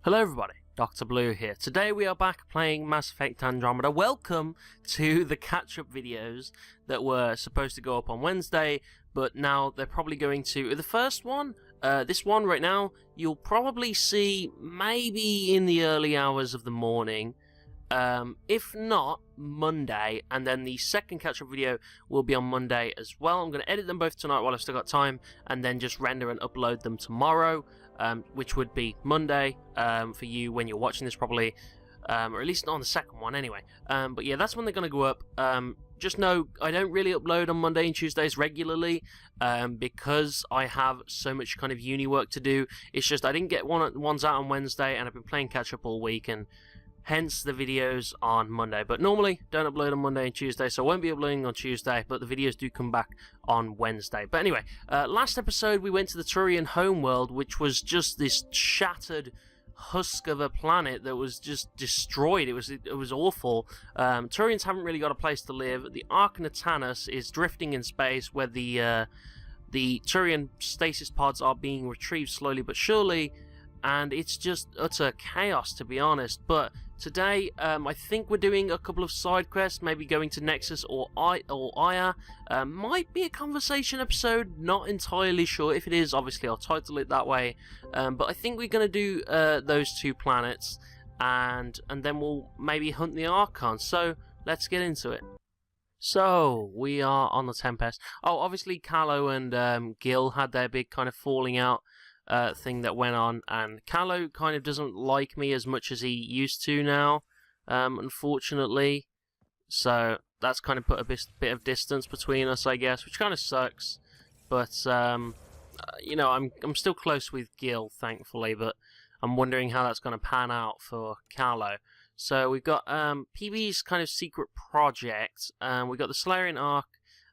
Hello everybody, Dr. Blue here. Today we are back playing Mass Effect Andromeda. Welcome to the catch-up videos that were supposed to go up on Wednesday, but now they're probably going to... The first one, this one right now, you'll probably see maybe in the early hours of the morning. If not, Monday, and then the second catch-up video will be on Monday as well. I'm going to edit them both tonight while I've still got time, and then just render and upload them tomorrow, which would be Monday for you when you're watching this probably, or at least not on the second one anyway. But yeah, that's when they're going to go up. Just know I don't really upload on Monday and Tuesdays regularly because I have so much kind of uni work to do. It's just I didn't get ones out on Wednesday, and I've been playing catch-up all week, and hence the videos on Monday. But normally don't upload on Monday and Tuesday, so I won't be uploading on Tuesday, but the videos do come back on Wednesday. But anyway, last episode we went to the Turian homeworld, which was just this shattered husk of a planet that was just destroyed. It was awful. Turians haven't really got a place to live. The Ark Natanus is drifting in space, where the Turian stasis pods are being retrieved slowly but surely, and it's just utter chaos, to be honest. But today, I think we're doing a couple of side quests, maybe going to Nexus or Aya. Might be a conversation episode, not entirely sure. If it is, obviously I'll title it that way. But I think we're going to do those two planets, and then we'll maybe hunt the Archon. So let's get into it. So we are on the Tempest. Oh, obviously Callow and Gil had their big kind of falling out thing that went on, and Callow kind of doesn't like me as much as he used to now, unfortunately, so that's kind of put a bit of distance between us, I guess, which kind of sucks. But you know, I'm still close with Gil, thankfully, but I'm wondering how that's going to pan out for Callow. So we've got PB's kind of secret project. We've got the Solarian Ark.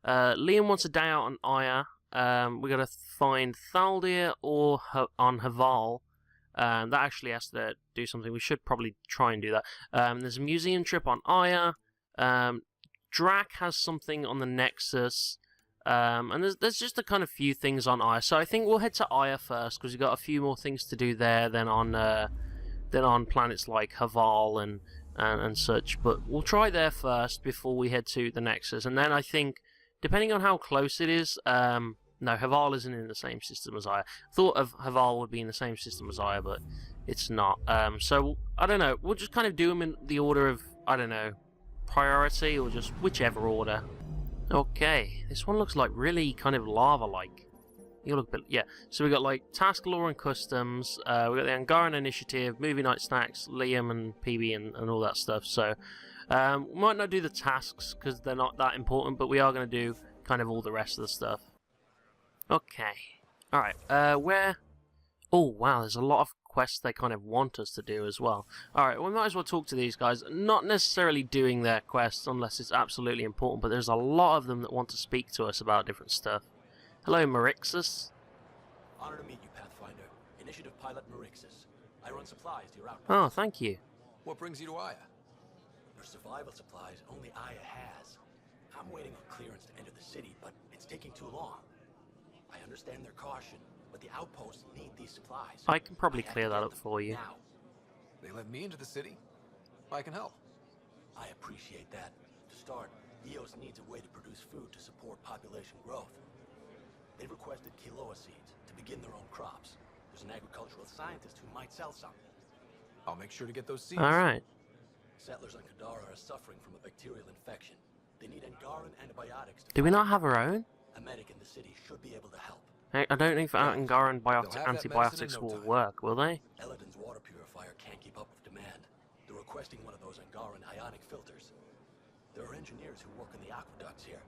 Liam wants a day out on Aya. We gotta find Thaldir or on Haval. That actually has to do something. We should probably try and do that. There's a museum trip on Aya. Drac has something on the Nexus. And there's just a kind of few things on Aya. So I think we'll head to Aya first, because we've got a few more things to do there than on planets like Haval and such. But we'll try there first before we head to the Nexus. And then I think, depending on how close it is, no, Haval isn't in the same system as Aya. Thought of Haval would be in the same system as Aya, but it's not. So, I don't know, we'll just kind of do them in the order of, I don't know, priority, or just whichever order. Okay, this one looks like really kind of lava-like. You look a bit, yeah. So we got like Task Law and Customs, we got the Angaran Initiative, Movie Night Snacks, Liam and PB and all that stuff, so... we might not do the tasks because they're not that important, but we are going to do kind of all the rest of the stuff. Okay. Alright, where... Oh, wow, there's a lot of quests they kind of want us to do as well. Alright, we might as well talk to these guys. Not necessarily doing their quests unless it's absolutely important, but there's a lot of them that want to speak to us about different stuff. Hello, Marixus. Honor to meet you, Pathfinder. Initiative Pilot Marixus. I run supplies to your outpost. Oh, thank you. What brings you to Aya? For survival supplies only Aya has. I'm waiting on clearance to enter the city, but it's taking too long. I understand their caution, but the outposts need these supplies. I can probably clear that up for you. Now. They let me into the city? I can help. I appreciate that. To start, EOS needs a way to produce food to support population growth. They've requested Kiloa seeds to begin their own crops. There's an agricultural scientist who might sell some. I'll make sure to get those seeds. Alright. Settlers on Kadara are suffering from a bacterial infection. They need Angaran antibiotics to... Do we not have our own? A medic in the city should be able to help. I don't think Angaran They'll have that antibiotics medicine in no will time. work, will they? Eladin's water purifier can't keep up with demand. They're requesting one of those Angaran ionic filters. There are engineers who work in the aqueducts here.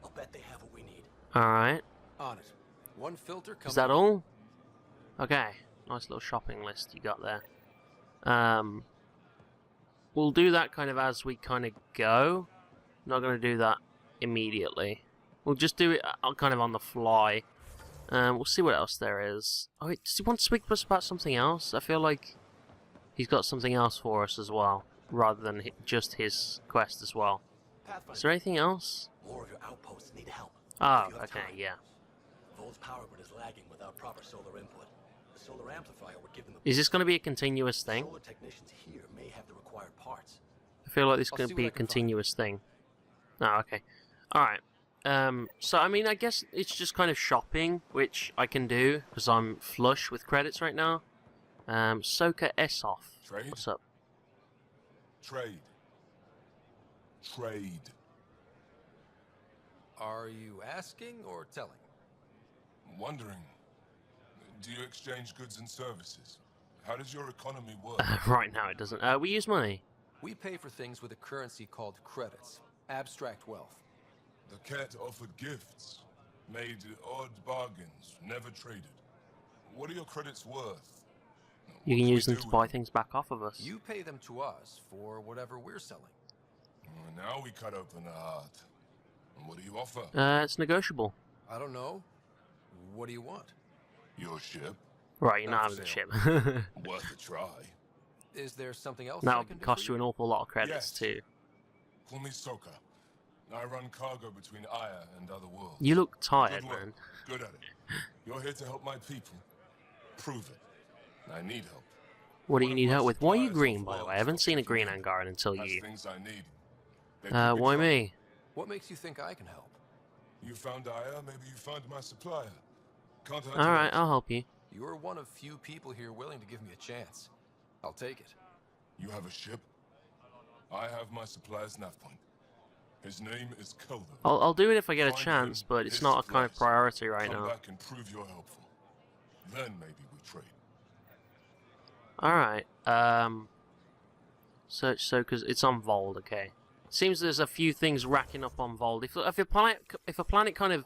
I'll bet they have what we need. Alright. On it. One filter coming. Is that all? Okay. Nice little shopping list you got there. We'll do that kind of as we kind of go. Not going to do that immediately. We'll just do it kind of on the fly. We'll see what else there is. Oh, wait, does he want to speak to us about something else? I feel like he's got something else for us as well, rather than just his quest as well. Pathfinder, Is there anything else? more of your outposts need help. Oh, If you have okay, time. yeah. Vol's power grid is lagging without proper solar input. The solar amplifier would give them the Is this going to be a continuous thing? solar technicians here may have the required parts. I feel like this is I'll going see to be what a I can find. continuous thing. Oh, okay. Alright. So, I mean, I guess it's just kind of shopping, which I can do, because I'm flush with credits right now. Soka Essoff. Trade? What's up? Trade. Trade. Are you asking or telling? I'm wondering, do you exchange goods and services? How does your economy work? Right now it doesn't. We use money. We pay for things with a currency called credits. Abstract wealth. The cat offered gifts, made odd bargains, never traded. What are your credits worth? You What can we use them do to with buy things back off of us. You pay them to us for whatever we're selling. Now we cut open the heart. And what do you offer? It's negotiable. I don't know. What do you want? Your ship? Right, you're not Not having the for ship. Worth a try. Is there something else I That'll can do cost for you an awful lot of credits Yes. too. Call me Soka. I run cargo between Aya and other worlds. You look tired, Good work. man. Good at it. You're here to help my people. Prove it. I need help. What do One you of need my help with? Why are you suppliers green, off by the world way? I haven't is seen a helping green me. Angaran until Has you. things I need. They could be Why trouble. me? What makes you think I can help? You found Aya, maybe you found my supplier. Can't hurt Alright, to I'll help you. You're one of few people here willing to give me a chance. I'll take it. You have a ship? I have my supplier's nav point. His name is Kelvin. I'll do it if I get a Find chance, him, but it's his not a kind of supplies. priority right Come now. back and prove you're helpful. Then maybe we trade. Alright, search because it's on Vold, okay. Seems there's a few things racking up on Vold. If a planet kind of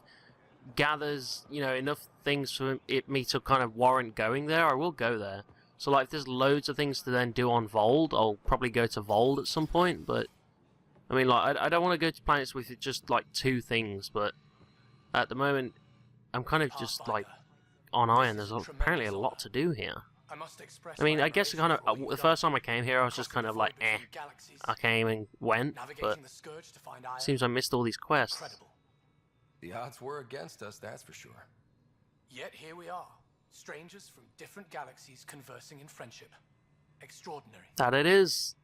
gathers, you know, enough things for me to kind of warrant going there, I will go there. So like if there's loads of things to then do on Vold, I'll probably go to Vold at some point, but I mean like I don't want to go to planets with just like 2 things, but at the moment I'm kind of just like on Iron. There's apparently a lot to do here. I must express I mean, my I guess admiration kind for what of you've the done. first time I came here, I was just Crossing kind of the like, void between galaxies, I came and went, navigating but the scourge to find Aya. seems I missed all these quests. Incredible. The odds were against us, that's for sure. Yet here we are, strangers from different galaxies conversing in friendship. Extraordinary. That it is.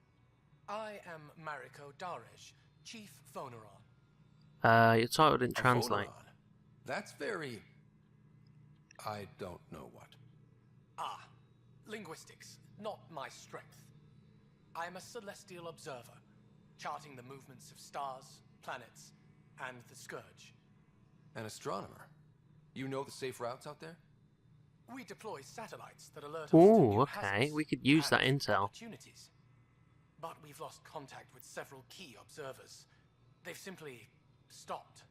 I am Mariko Daresh, Chief Phoneron. Your title didn't A translate. Phoneron. That's very... I don't know what. Ah, linguistics, not my strength. I am a celestial observer, charting the movements of stars, planets, and the scourge. An astronomer. You know the safe routes out there? We deploy satellites that alert us to Ooh, new okay, hazards we could use that and intel. opportunities. But we've lost contact with several key observers. They've simply stopped.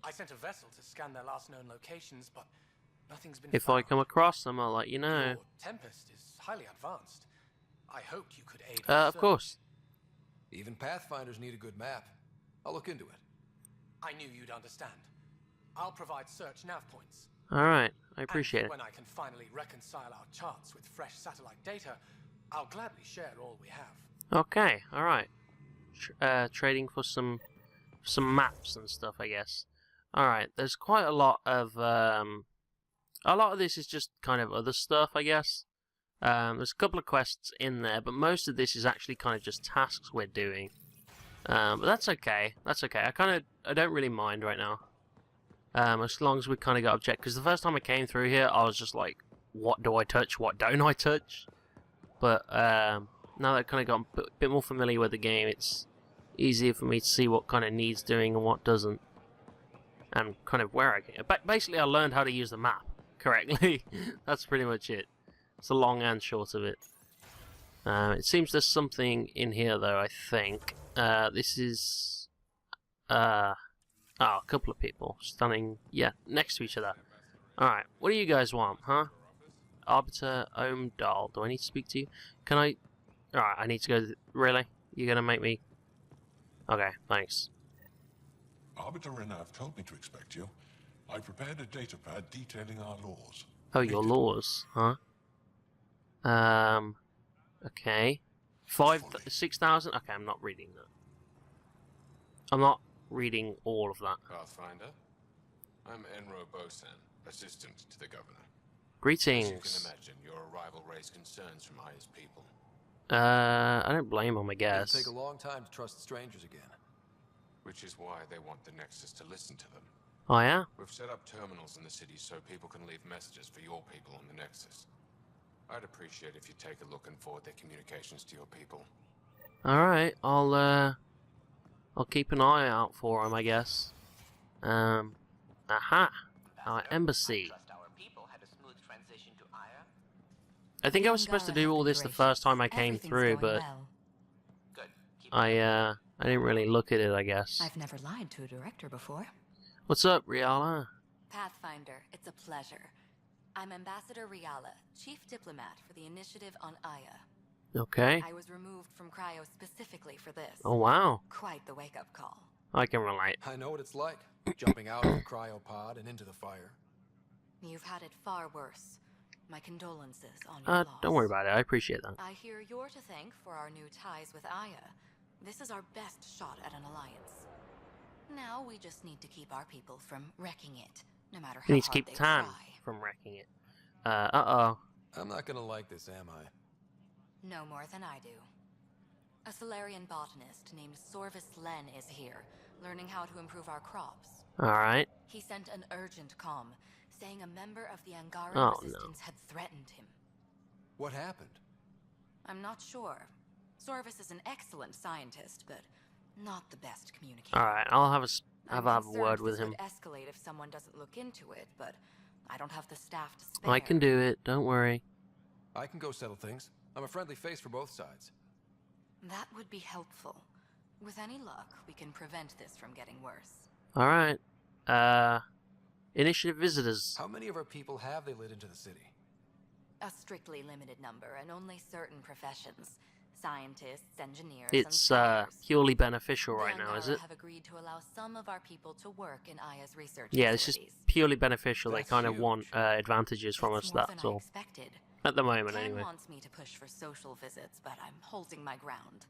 I sent a vessel to scan their last known locations, but nothing's been If found. I come across them, I'll let you know. Your Tempest is highly advanced. I hoped you could aid our Of search. course. Even Pathfinders need a good map. I'll look into it. I knew you'd understand. I'll provide search nav points. Alright, I And appreciate it. when I can finally reconcile our charts with fresh satellite data, I'll gladly share all we have. Okay, alright. Trading for some maps and stuff, I guess. Alright, there's quite a lot of this is just kind of other stuff, I guess. There's a couple of quests in there, but most of this is actually kind of just tasks we're doing. But that's okay. That's okay. I don't really mind right now. As long as we kind of got object. Because the first time I came through here, I was just like, what do I touch? What don't I touch? But now that I've kind of got a bit more familiar with the game, it's easier for me to see what kind of needs doing and what doesn't. And kind of where I can. Basically, I learned how to use the map correctly. That's pretty much it. It's the long and short of it. It seems there's something in here, though, I think. This is... a couple of people standing, next to each other. Alright, what do you guys want, huh? Arbiter Omdal, do I need to speak to you? Can I... Alright, I need to go... Really? You're gonna make me... Okay, thanks. Arbiter Renav told me to expect you. I prepared a data pad detailing our laws. Oh, your Read it. laws, huh? Okay. 6,000? Okay, I'm not reading that. I'm not reading all of that. Pathfinder. I'm Enro Bosan, assistant to the governor. Greetings. As you can imagine, your arrival raised concerns from Aya's people. I don't blame them, I It'll guess. take a long time to trust strangers again. Which is why they want the Nexus to listen to them. Oh, yeah? We've set up terminals in the city so people can leave messages for your people on the Nexus. I'd appreciate if you take a look and forward their communications to your people. Alright, I'll keep an eye out for them, I guess. Aha! Our embassy. I think I was supposed to do all this the first time I came through, but I didn't really look at it, I guess. I've never lied to a director before. What's up, Riala? Pathfinder, it's a pleasure. I'm Ambassador Riala, Chief Diplomat for the Initiative on Aya. Okay. I was removed from Cryo specifically for this. Oh, wow. Quite the wake-up call. I can relate. I know what it's like, jumping out of the cryopod and into the fire. You've had it far worse. My condolences on your loss. Don't worry about it. I appreciate that. I hear you're to thank for our new ties with Aya. This is our best shot at an alliance. Now we just need to keep our people from wrecking it, no matter how You need to hard keep they Tan try. from wrecking it. Uh-oh. I'm not gonna like this, am I? No more than I do. A Solarian botanist named Sorvis Len is here, learning how to improve our crops. Alright. He sent an urgent comm, saying a member of the Angaran Oh, resistance had threatened him. What happened? I'm not sure. Sorvis is an excellent scientist, but not the best communicator. Alright, I'll have I'm a concerned word with this him. could escalate if someone doesn't look into it, but I don't have the staff to spare. I can do it, don't worry. I can go settle things. I'm a friendly face for both sides. That would be helpful. With any luck, we can prevent this from getting worse. Alright. Initiative visitors. How many of our people have they let into the city? A strictly limited number, and only certain professions. Scientists, engineers, It's and scholars. purely beneficial The right now, is Angara it? have agreed to allow some of our people to work in Aya's research Yeah, it's just facilities. purely beneficial. They That's kind of want huge. advantages from It's us, more that's than I all. expected. At the moment, Ken anyway. wants me to push for social visits, but I'm holding my ground.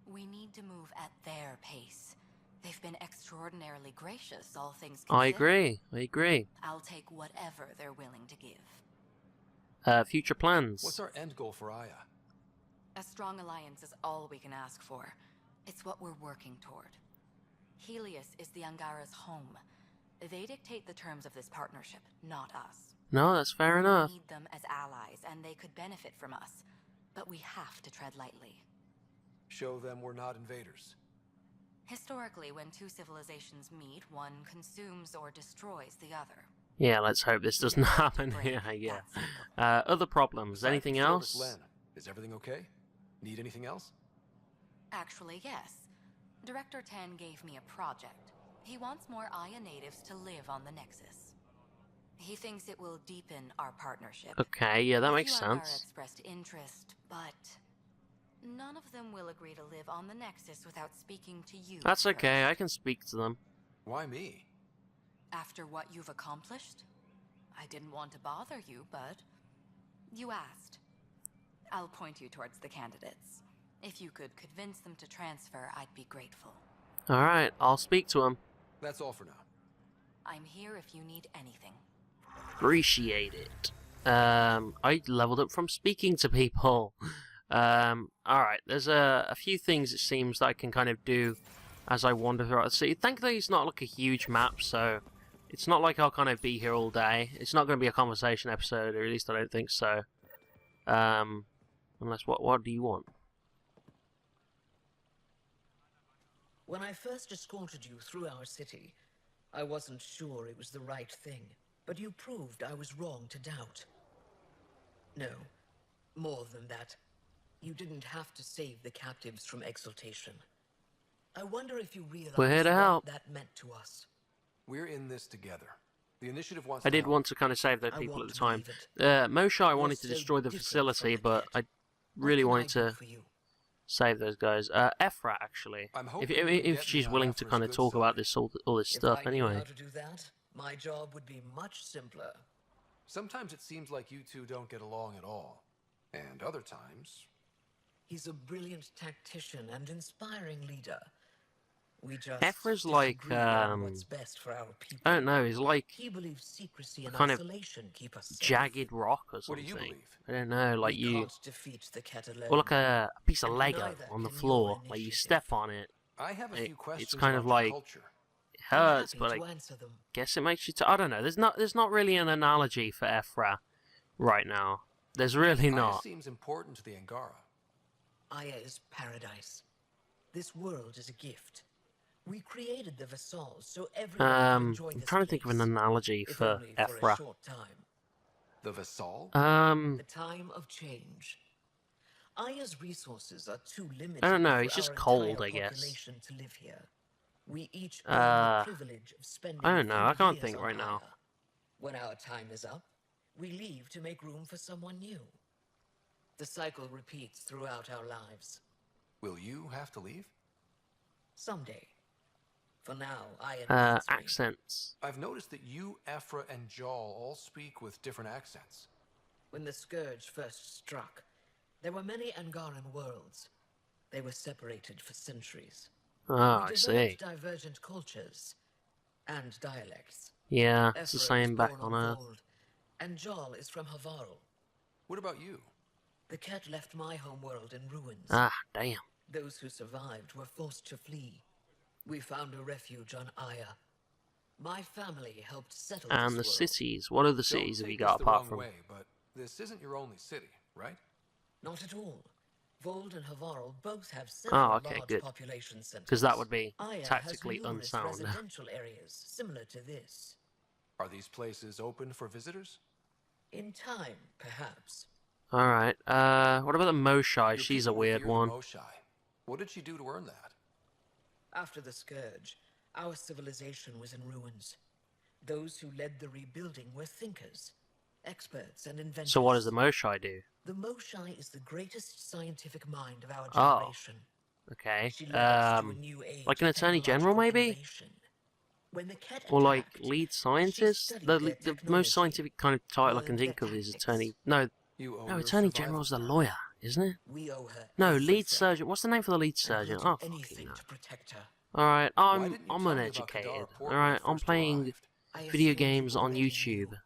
We need to move at their pace. They've been extraordinarily gracious, all things considered. I agree. I'll take whatever they're willing to give. Future plans. What's our end goal for Aya? A strong alliance is all we can ask for. It's what we're working toward. Helios is the Angara's home. They dictate the terms of this partnership, not us. No, that's fair enough. We need them as allies, and they could benefit from us. But we have to tread lightly. Show them we're not invaders. Historically, when two civilizations meet, one consumes or destroys the other. Yeah, let's hope this doesn't happen. Break Yeah, that yeah. cycle. Other problems. Aside Anything from else? Sorvis Len, is everything okay? Need anything else? Actually, yes. Director Tan gave me a project. He wants more Aya natives to live on the Nexus. He thinks it will deepen our partnership. Okay, yeah, that A makes few Angara sense. expressed interest, but none of them will agree to live on the Nexus without speaking to you. That's okay, first. I can speak to them. Why me? After what you've accomplished? I didn't want to bother you, but you asked. I'll point you towards the candidates. If you could convince them to transfer, I'd be grateful. Alright, I'll speak to them. That's all for now. I'm here if you need anything. Appreciate it. I leveled up from speaking to people. Alright, there's a few things it seems that I can kind of do as I wander throughout the city. Thankfully, it's not like a huge map, so it's not like I'll kind of be here all day. It's not going to be a conversation episode, or at least I don't think so. Unless, what do you want? When I first escorted you through our city, I wasn't sure it was the right thing, but you proved I was wrong to doubt. No, more than that. You didn't have to save the captives from exaltation. I wonder if you realize We're here to what help. that meant to us. We're in this together. The initiative wants I to did help. want to kind of save those I people want at the to time. believe Moshe, I You're wanted to so destroy the different facility, from the but kid. I really What wanted can I do to for you? save those guys. Ephra, actually. I'm If, hoping if, you can if get she's me willing on to Ephra's kind of good talk about side. this all this If stuff, I knew anyway. how to do that, my job would be much simpler. Sometimes it seems like you two don't get along at all. And other times, He's a brilliant tactician and inspiring leader. We just Ephra's like, disagree on what's best for our people. I don't know, he's like He believes secrecy and kind of isolation keep us safe. jagged rock or What do you something. believe? I don't know, like We you, can't defeat the cat alone. or like a piece of And Lego neither on the can floor, your like you initiative. step on it, I have a few questions it's kind about of your like, culture. it I'm hurts, happy but I to answer them. guess it makes you, I don't know, there's not really an analogy for Ephra right now. There's really Aya not. seems important to the Angara. Aya is paradise. This world is a gift. We created the Vassals so everyone can enjoy I'm this trying to think of an place, analogy if for only for a Ephra. short time. The Vassal? The time of change. Aya's resources are too limited. I don't know, for it's just our cold, entire I guess. population to live here. We each own the privilege of spending I don't know, I 100 can't years think on right now. Aya. When our time is up, we leave to make room for someone new. The cycle repeats throughout our lives. Will you have to leave? Someday. For now, Aya needs me. Accents. I've noticed that you, Ephra, and Jal all speak with different accents. When the Scourge first struck, there were many Angaran worlds. They were separated for centuries. Oh, We I see. developed divergent cultures and dialects. Yeah, it's the Ephra same was back born on Earth. Vold, and Jal is from Havarl. What about you? The cat left my homeworld in ruins. Ah, damn. Those who survived were forced to flee. We found a refuge on Aya. My family helped settle And the this world. cities. What other cities have you got apart from? Way, but this isn't your only city, right? Not at all. Vold and Havarl both have several okay, large good. population centers. Because that would be Aya tactically has numerous unsound. residential areas similar to this. Are these places open for visitors? In time, perhaps. Alright, what about the Moshai? Your She's a people weird revere the one. Moshai. What did she do to earn that? After the Scourge, our civilization was in ruins. Those who led the rebuilding were thinkers, experts, and inventors. So what does the Moshai do? The Moshai is the greatest scientific mind of our Oh. generation. Okay, She led us to a new age like an of Attorney General, technological maybe? innovation. When the cat Or like attacked, lead she scientist? studied The their most technology, scientific kind of title I can learned think their of is tactics. Attorney... No, You owe no, her Attorney survival. General's the lawyer, isn't it? We owe her No, everything, lead surgeon. What's the name for the lead and we'll surgeon? do Oh, fucking anything no. to protect her. Alright, Why I'm didn't you tell me about uneducated. Kadar Port when Alright, you I'm first playing arrived? I video assumed you games on already YouTube. knew.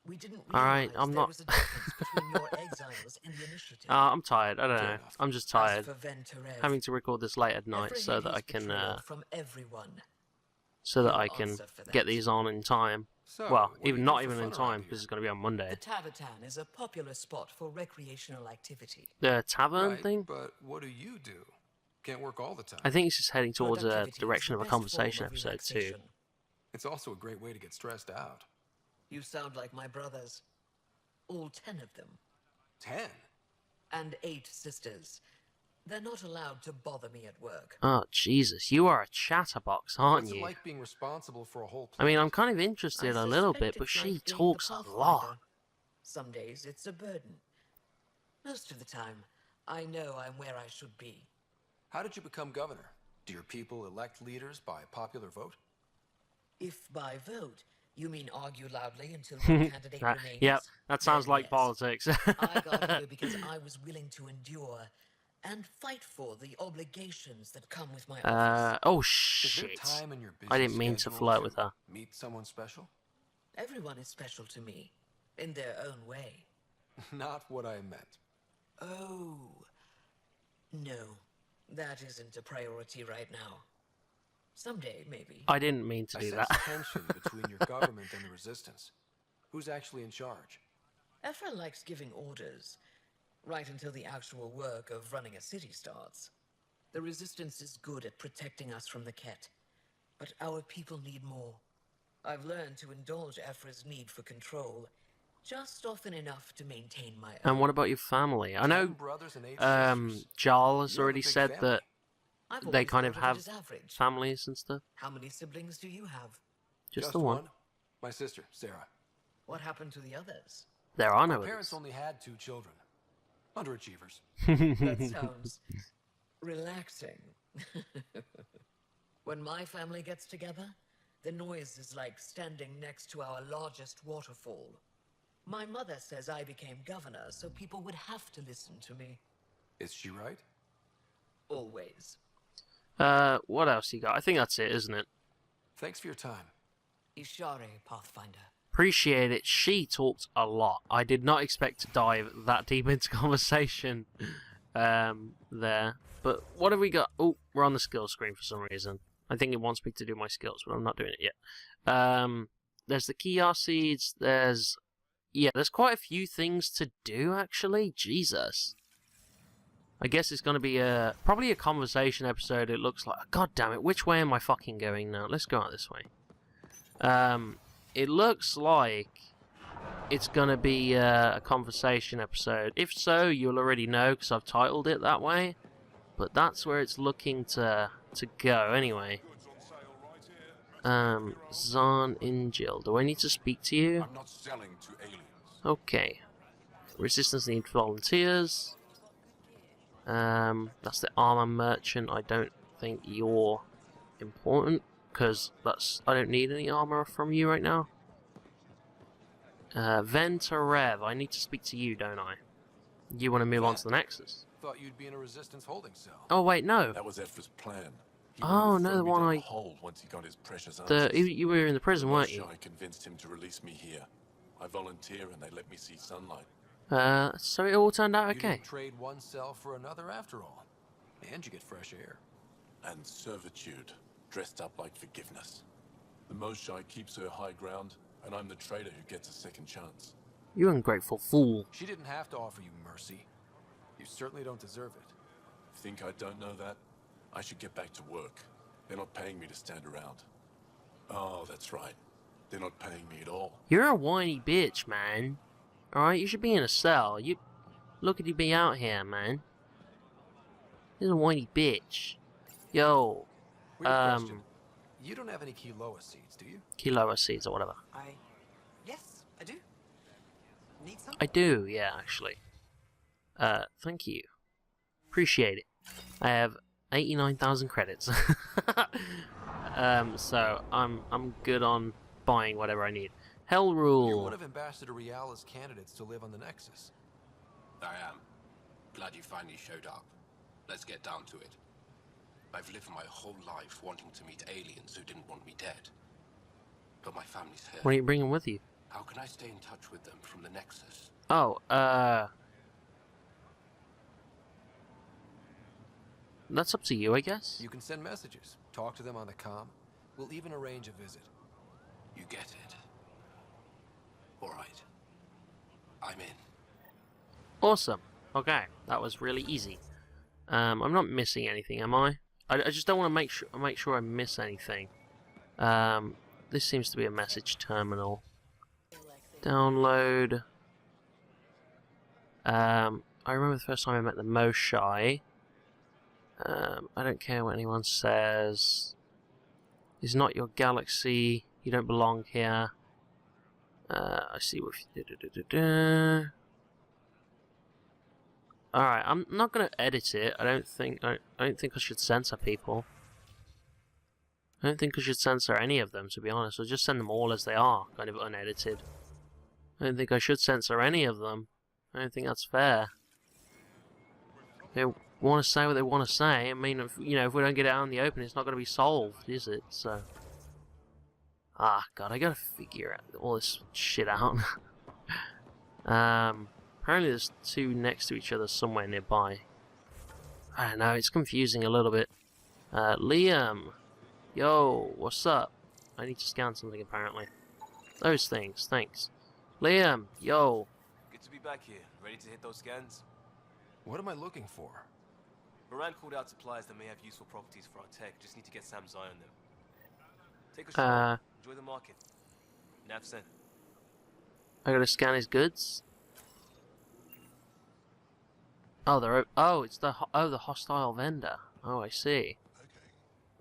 We didn't Alright, realize I'm there not... was a difference between your exiles and the initiative. I'm tired, I don't Fair know. enough. I'm just As tired. for Venturev, Having to record this late at night so Ephraim that I his can, betrayal from everyone. so that You'll I can answer for get that. these on in time. So, Well, what do even you not do for even in fun around time, because here? it's going to be on Monday. The Tavatan is a popular spot for recreational activity. The tavern Right, thing? but what do you do? Can't work all the time. I think it's just heading towards a Productivity is direction the of a best form conversation of episode too. relaxation. It's also a great way to get stressed out. You sound like my brothers. All 10 of them. 10? And 8 sisters. They're not allowed to bother me at work. Oh, Jesus, you are a chatterbox, aren't What's it you? like being responsible for a whole I mean, planet? I'm kind of interested I a little suspect bit, but it's she like being the talks a lot. Pathfinder. Some days it's a burden. Most of the time, I know I'm where I should be. How did you become governor? Do your people elect leaders by popular vote? If by vote, you mean argue loudly until one candidate remains. Yep, that sounds then like yes. politics. I got here because I was willing to endure and fight for the obligations that come with my office. Is Oh there shit. time in your busy I didn't mean to schedule flirt with her. Meet someone special? Everyone is special to me, in their own way. Not what I meant. Oh. No, that isn't a priority right now. Someday, maybe. I didn't mean to I do sense that. tension between your government and the resistance. Who's actually in charge? Ephra likes giving orders, right until the actual work of running a city starts. The Resistance is good at protecting us from the Ket, but our people need more. I've learned to indulge Ephra's need for control, just often enough to maintain my own. And what about your family? I 10 know brothers and 8 sisters. Jarl has You have a already big said family. that I've they always kind of thought it have as average. families and stuff. How many siblings do you have? Just the one. My sister, Sarah. What happened to the others? There are My no parents others. only had 2 children. Underachievers. That sounds relaxing. When my family gets together, the noise is like standing next to our largest waterfall. My mother says I became governor, so people would have to listen to me. Is she right? Always. What else you got? I think that's it, isn't it? Thanks for your time. Ishare, Pathfinder. Appreciate it. She talked a lot. I did not expect to dive that deep into conversation there. But what have we got? Oh, we're on the skills screen for some reason. I think it wants me to do my skills, but I'm not doing it yet. There's the Kiar seeds. There's quite a few things to do, actually. Jesus. I guess it's going to be probably a conversation episode, it looks like. God damn it, which way am I fucking going now? Let's go out this way. It looks like it's going to be a conversation episode. If so, you'll already know because I've titled it that way. But that's where it's looking to go anyway. Zahn Injil. Do I need to speak to you? I'm not selling to aliens. Okay. Resistance needs volunteers. That's the armor merchant. I don't think you're important because I don't need any armor from you right now. Ventarev. I need to speak to you, don't I? You want to move on to the Nexus? Thought you'd be in a resistance holding cell. Oh wait, no. That was Edford's plan. He Oh, wanted to no, throw the me one down I- the hole once he got his precious The answers. you were in the prison, weren't you? I convinced him to release me here. I volunteer and they let me see sunlight. So it all turned out You okay. didn't trade one cell for another after all. And you get fresh air. And servitude, dressed up like forgiveness. The Moshae keeps her high ground, and I'm the traitor who gets a second chance. You ungrateful fool. She didn't have to offer you mercy. You certainly don't deserve it. Think I don't know that? I should get back to work. They're not paying me to stand around. Oh, that's right. They're not paying me at all. You're a whiny bitch, man. Alright, you should be in a cell. You look at you be out here, man. You're a whiny bitch. Yo, Weird question. You don't have any Kiloa seeds, do you? Kiloa seeds or whatever. Yes, I do. Need some? I do, yeah, actually. Thank you. Appreciate it. I have 89,000 credits. So I'm good on buying whatever I need. Hell You're rule. one of Ambassador Riala's candidates to live on the Nexus. I am. Glad you finally showed up. Let's get down to it. I've lived my whole life wanting to meet aliens who didn't want me dead. But my family's here. What are you bringing with you? How can I stay in touch with them from the Nexus? Oh, that's up to you, I guess. You can send messages, talk to them on the comm. We'll even arrange a visit. You get it. Alright. I'm in. Awesome. Okay, that was really easy. I'm not missing anything, am I? I just don't want to make sure I miss anything. This seems to be a message terminal. Download. I remember the first time I met the Moshae. I don't care what anyone says. It's not your galaxy. You don't belong here. I see what you do. Alright, I'm not gonna edit it. I don't think I should censor people. I don't think I should censor any of them, to be honest. I'll just send them all as they are, kind of unedited. I don't think I should censor any of them. I don't think that's fair. They want to say what they want to say. I mean, if we don't get it out in the open, it's not going to be solved, is it? So, God, I gotta figure all this shit out. Apparently there's two next to each other somewhere nearby. I don't know, it's confusing a little bit. Liam! Yo, what's up? I need to scan something apparently. Those things, thanks. Liam, yo! Good to be back here. Ready to hit those scans? What am I looking for? Moran called out supplies that may have useful properties for our tech. Just need to get Sam's eye on them. Take a stroll. Enjoy the market. Nav sent. I gotta scan his goods? Oh, it's the hostile vendor. Oh, I see.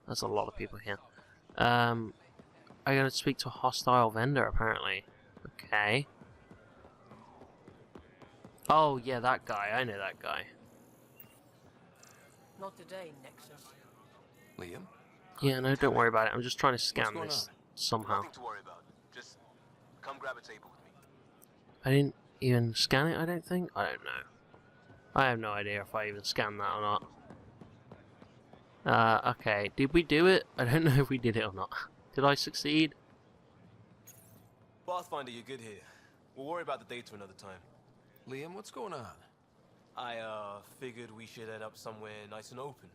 That's a lot of people here. I gotta speak to a hostile vendor, apparently. Okay. Oh, yeah, that guy. I know that guy. Not today, Nexus. Liam? Yeah, no, don't worry about it. I'm just trying to scan going this on? somehow. Nothing to worry about. Just come grab a table with me. I didn't even scan it, I don't think. I don't know. I have no idea if I even scanned that or not. Okay, did we do it? I don't know if we did it or not. Did I succeed? Pathfinder, you're good here. We'll worry about the data another time. Liam, what's going on? I, figured we should head up somewhere nice and open.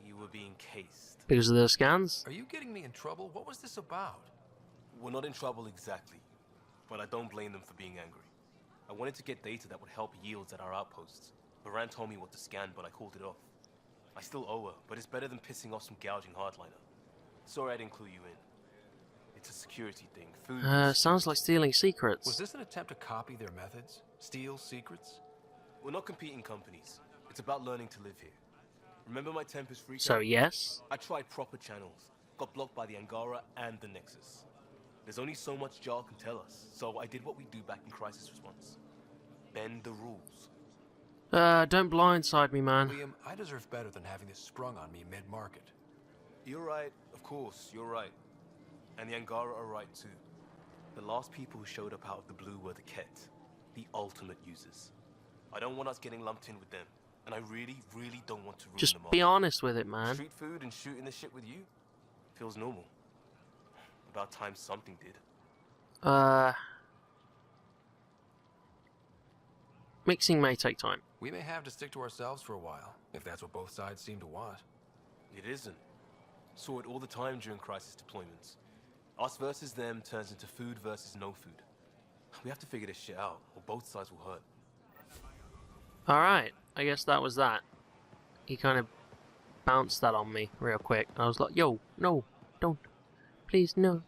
You were being cased. Because of the scans? Are you getting me in trouble? What was this about? We're not in trouble exactly, but I don't blame them for being angry. I wanted to get data that would help yields at our outposts. Moran told me what to scan, but I called it off. I still owe her, but it's better than pissing off some gouging hardliner. Sorry I didn't clue you in. It's a security thing. Food Sounds like stealing secrets. Was this an attempt to copy their methods? Steal secrets? We're not competing companies. It's about learning to live here. Remember my Tempest freak So out? yes? I tried proper channels. Got blocked by the Angara and the Nexus. There's only so much Jar can tell us, so I did what we do back in crisis response. Bend the rules. Don't blindside me, man. Liam, I deserve better than having this sprung on me mid-market. You're right, of course, you're right. And the Angara are right too. The last people who showed up out of the blue were the Ket, the ultimate users. I don't want us getting lumped in with them, and I really, really don't want to ruin Just them all. be honest with it, man. Street food and shooting the shit with you feels normal. About time something did. Mixing may take time. We may have to stick to ourselves for a while, if that's what both sides seem to want. It isn't. Saw it all the time during crisis deployments. Us versus them turns into food versus no food. We have to figure this shit out, or both sides will hurt. Alright, I guess that was that. He kind of bounced that on me real quick. I was like, yo, no, don't. Please, no.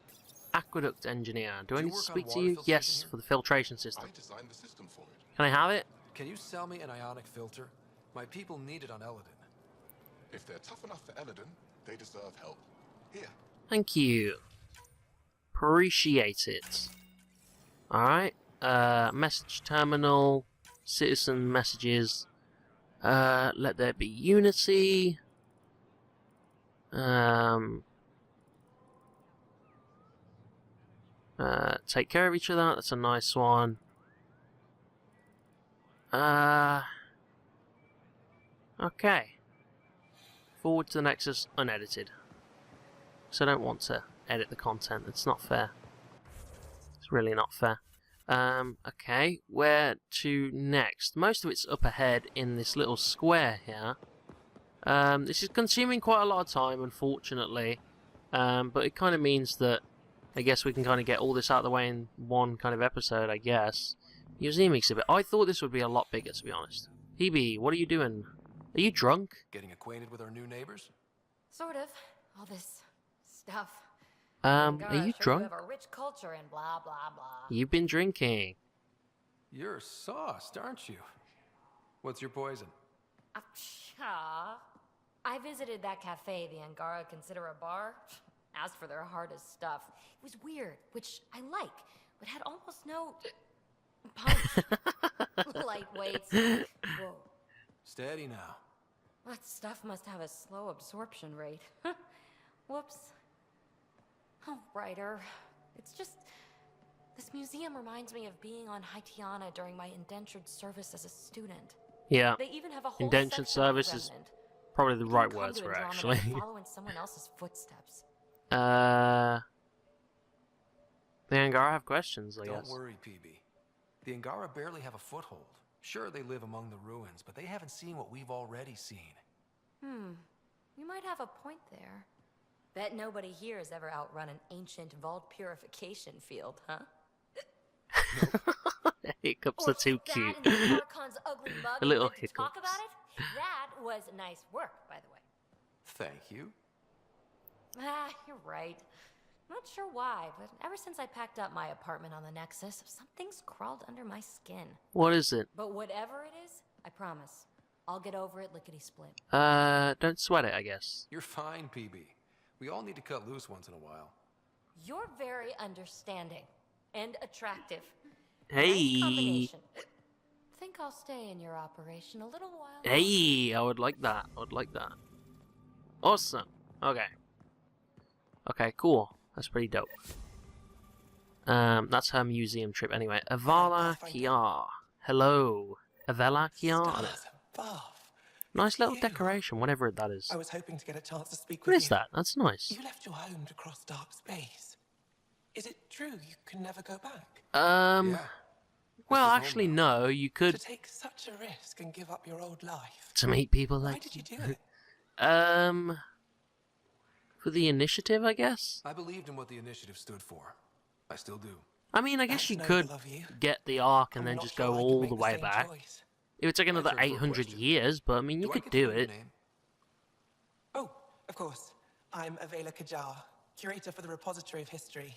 Aqueduct engineer. Do I Do you need to work on speak to water you? filtration Yes, here? for the filtration system. I designed the system for it. Can I have it? Can you sell me an ionic filter? My people need it on Eladin. If they're tough enough for Eladin, they deserve help. Here. Thank you. Appreciate it. Alright. Message terminal. Citizen messages. Let there be unity. Take care of each other. That's a nice one. Okay. Forward to the Nexus unedited. So I don't want to edit the content. It's not fair. It's really not fair. Okay, where to next? Most of it's up ahead in this little square here. This is consuming quite a lot of time, unfortunately. But it kind of means that I guess we can kind of get all this out of the way in one kind of episode, I guess. Museum exhibit. I thought this would be a lot bigger, to be honest. Hebe, what are you doing? Are you drunk? Getting acquainted with our new neighbors? Sort of. All this stuff. Are Angara you sure drunk? You have a rich culture and blah blah blah. You've been drinking. You're sauced, aren't you? What's your poison? I visited that cafe the Angara consider a bar. Asked for their hardest stuff. It was weird, which I like, but had almost no punch. Lightweights. Whoa. Steady now. That stuff must have a slow absorption rate. Whoops. Oh, writer. It's just... This museum reminds me of being on Haitiana during my indentured service as a student. Yeah. They even have a whole Indentured section on service is Remnant. probably the You right can come words to for it, Andromeda actually. following someone else's footsteps. The Angara have questions, I Don't guess. worry, PB. The Angara barely have a foothold. Sure, they live among the ruins, but they haven't seen what we've already seen. You might have a point there. Bet nobody here has ever outrun an ancient vault purification field, huh? Hiccups are too cute. That and the Archon's ugly mug A little and to talk hiccups. about it? That was nice work, by the way. Thank you. You're right. Not sure why, but ever since I packed up my apartment on the Nexus, something's crawled under my skin. What is it? But whatever it is, I promise, I'll get over it lickety-split. Don't sweat it, I guess. You're fine, PB. We all need to cut loose once in a while. You're very understanding and attractive. Hey. Nice combination. Think I'll stay in your operation a little while. Hey, I would like that. I would like that. Awesome. Okay. Okay, cool. That's pretty dope. That's her museum trip anyway. Avala Kiar. Hello. Avela Kiar. Stars above. Nice little You. decoration, whatever that is. I was hoping to get a chance to speak What with is you. that? That's nice. You left your home to cross dark space. Is it true you can never go back? Well, is home actually, now. no. You To could take such a risk and give up your old life. to meet people Why like did you do it? for the initiative, I guess. I believed in what the initiative stood for. I still do. I mean, I guess That's you noble could of you. get the arc and I'm then not just sure go I could all make the the way same back. choice. It would take My another turn for a 800 question. years, but I mean, you Do I could get to do know your it. name? Oh, of course. I'm Avela Kajar, curator for the Repository of History.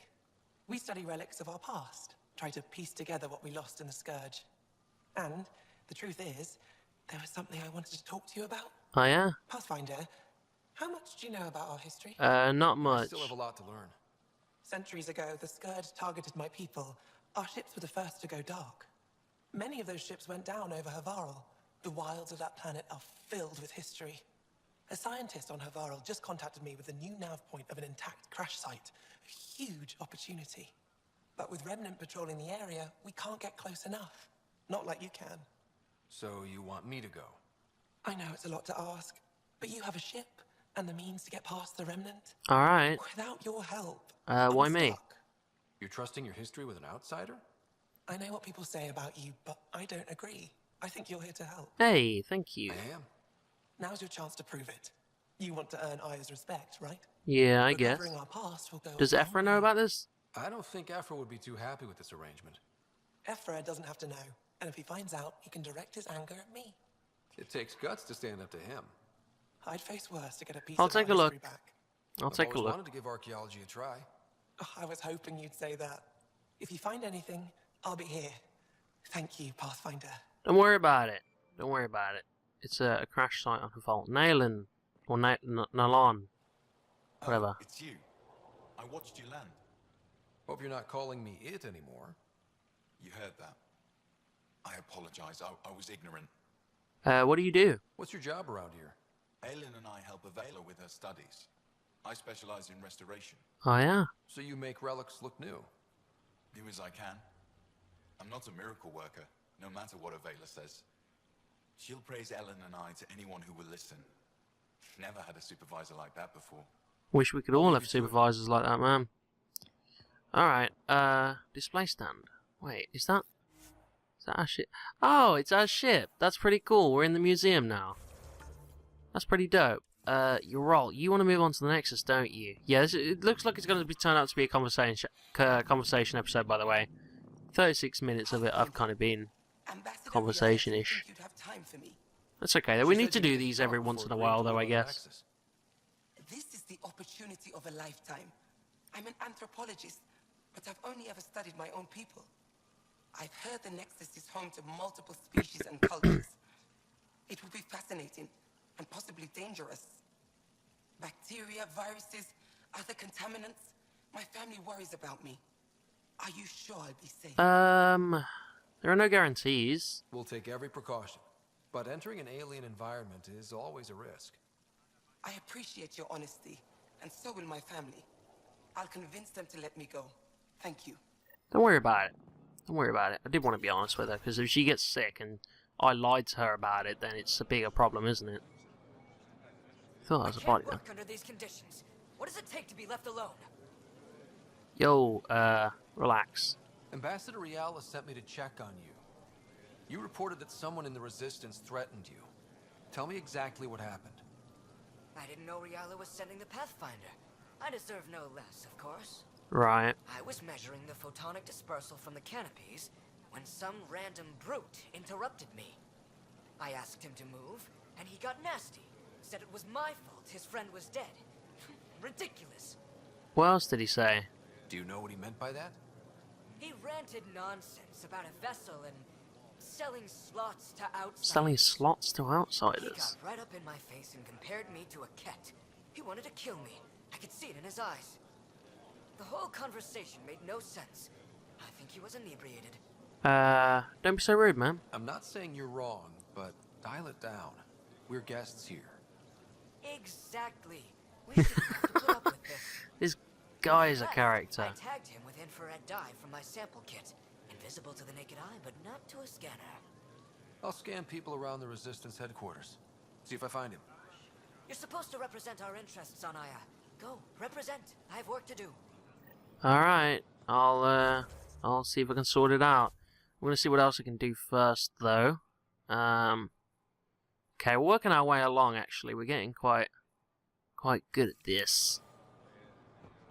We study relics of our past, try to piece together what we lost in the Scourge. And the truth is, there was something I wanted to talk to you about. Oh yeah? Pathfinder, how much do you know about our history? Not I much. still have a lot to learn. Centuries ago, the Scourge targeted my people. Our ships were the first to go dark. Many of those ships went down over Havarl. The wilds of that planet are filled with history. A scientist on Havarl just contacted me with the new nav point of an intact crash site. A huge opportunity. But with Remnant patrolling the area, we can't get close enough. Not like you can. So you want me to go? I know it's a lot to ask, but you have a ship and the means to get past the Remnant. Alright. Without your help, Why I'm me? stuck. You're trusting your history with an outsider? I know what people say about you, but I don't agree. I think you're here to help. Hey, thank you. I am. Now's your chance to prove it. You want to earn Aya's respect, right? Yeah, I guess. Recovering our past will go Does a long Ephra know way. about this? I don't think Ephra would be too happy with this arrangement. Ephra doesn't have to know, and if he finds out, he can direct his anger at me. It takes guts to stand up to him. I'd face worse to get a piece I'll of our take a look. history back. I'll take a look. wanted to give archaeology a try. Oh, I was hoping you'd say that. If you find anything, I'll be here. Thank you, Pathfinder. Don't worry about it. Don't worry about it. It's a crash site on a vault. Nalan. Or Nalan. Whatever. Oh, it's you. I watched you land. Hope you're not calling me it anymore. You heard that. I apologize. I was ignorant. What do you do? What's your job around here? Aelin and I help Avela with her studies. I specialize in restoration. Oh yeah? So you make relics look new? Do as I can. I'm not a miracle worker, no matter what Avela says. She'll praise Ellen and I to anyone who will listen. Never had a supervisor like that before. Wish we could all have supervisors like that, man. Alright, display stand. Wait, is that our ship? Oh, it's our ship. That's pretty cool. We're in the museum now. That's pretty dope. You're right. You want to move on to the Nexus, don't you? Yeah, it looks like it's going to be turned out to be a conversation episode, by the way. 36 minutes of it I've kind of been conversation-ish. That's okay, though. We need to do these every once in a while, though, I guess. This is the opportunity of a lifetime. I'm an anthropologist, but I've only ever studied my own people. I've heard the Nexus is home to multiple species and cultures. It will be fascinating and possibly dangerous. Bacteria, viruses, other contaminants. My family worries about me. Are you sure I'll be safe? There are no guarantees. We'll take every precaution, but entering an alien environment is always a risk. I appreciate your honesty, and so will my family. I'll convince them to let me go. Thank you. Don't worry about it. Don't worry about it. I did want to be honest with her, because if she gets sick and I lied to her about it, then it's a bigger problem, isn't it? I thought that was a body then. Under these conditions. What does it take to be left alone? Yo, relax. Ambassador Riala sent me to check on you. You reported that someone in the Resistance threatened you. Tell me exactly what happened. I didn't know Riala was sending the Pathfinder. I deserve no less, of course. Right. I was measuring the photonic dispersal from the canopies when some random brute interrupted me. I asked him to move, and he got nasty. Said it was my fault his friend was dead. Ridiculous. What else did he say? Do you know what he meant by that? He ranted nonsense about a vessel and selling slots to outsiders. Selling slots to He outsiders. got right up in my face and compared me to a cat. He wanted to kill me. I could see it in his eyes. The whole conversation made no sense. I think he was inebriated. Don't be so rude, man. I'm not saying you're wrong, but dial it down. We're guests here. Exactly. We shouldn't have to put up with this. This guy is a In fact, character. I tagged him with infrared dye from my sample kit. Invisible to the naked eye, but not to a scanner. I'll scan people around the Resistance headquarters. See if I find him. You're supposed to represent our interests on Aya. Go, represent. I have work to do. Alright, I'll see if I can sort it out. I'm gonna see what else I can do first, though. Okay, we're working our way along, actually. We're getting quite good at this.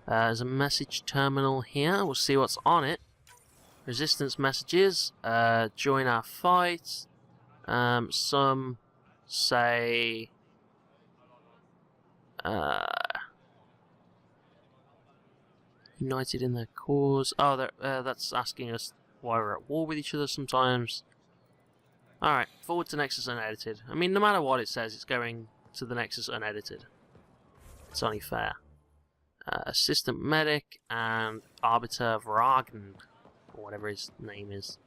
There's a message terminal here. We'll see what's on it. Resistance messages. Join our fight. Some say... united in their cause. Oh, that's asking us why we're at war with each other sometimes. Alright, forward to Nexus unedited. I mean, no matter what it says, it's going to the Nexus unedited. It's only fair. Assistant Medic and Arbiter Vragen, or whatever his name is.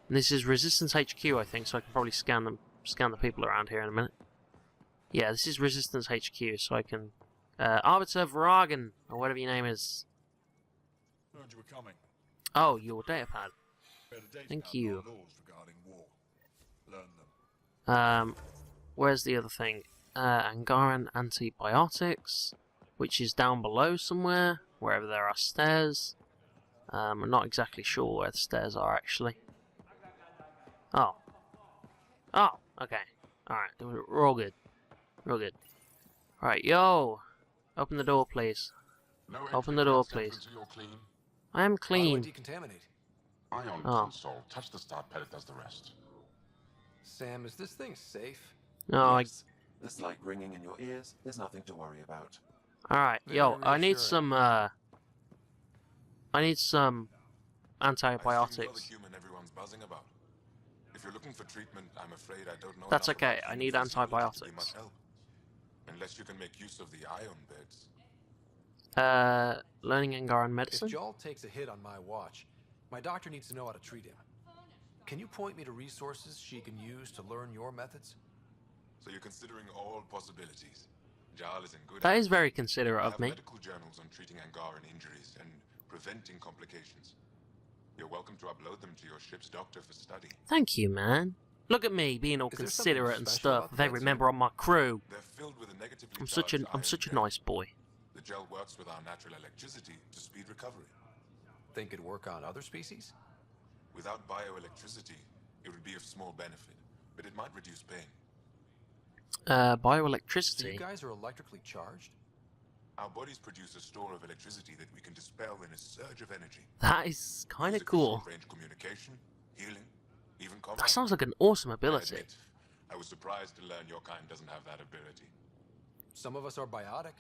And this is Resistance HQ, I think, so I can probably scan the people around here in a minute. Yeah, this is Resistance HQ, so I can... Arbiter Vragen, or whatever your name is. Heard you were coming. Oh, your datapad. Thank you. Where's the other thing? Angaran antibiotics, which is down below somewhere, wherever there are stairs. I'm not exactly sure where the stairs are, actually. Oh. Oh, okay. Alright, we're all good. We're all good. Right, yo! Open the door, please. Open the door, please. I am clean. Decontaminate. Ion console. Touch the start pad, it does the rest. Sam, is this thing safe? No, yes. The slight ringing in your ears, there's nothing to worry about. Alright, yo, I need some antibiotics. If you're looking for treatment, I'm afraid I don't know. That's okay, I need antibiotics. Unless you can make use of the ion beds. Learning Angaran medicine? If Joel takes a hit on my watch, my doctor needs to know how to treat him. Can you point me to resources she can use to learn your methods? So you're considering all possibilities. Jarl is in good. That is very considerate of have me. Medical journals on treating Angaran injuries and preventing complications. You're welcome to upload them to your ship's doctor for study. Thank you, man. Look at me being all considerate and stuff of every member on my crew. They're filled with a negatively I'm such a nice boy. The gel works with our natural electricity to speed recovery. Think it'd work on other species? Without bioelectricity, it would be of small benefit, but it might reduce pain. Bioelectricity? So you guys are electrically charged? Our bodies produce a store of electricity that we can dispel in a surge of energy. That is kind of cool. Range communication, healing, even combat. That sounds like an awesome ability. I was surprised to learn your kind doesn't have that ability. Some of us are biotic.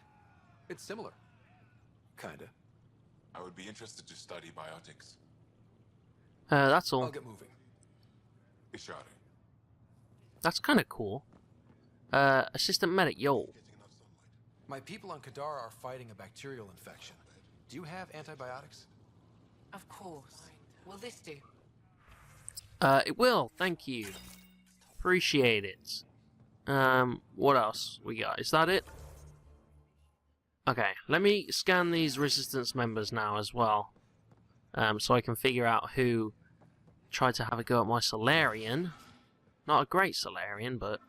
It's similar. Kinda. I would be interested to study biotics. That's all. I'll get moving. Ishari. That's kind of cool. Assistant medic, yo. My people on Kadara are fighting a bacterial infection. Do you have antibiotics? Of course. Will this do? It will, thank you. Appreciate it. What else we got? Is that it? Okay, let me scan these resistance members now as well. So I can figure out who tried to have a go at my Solarian. Not a great Solarian, but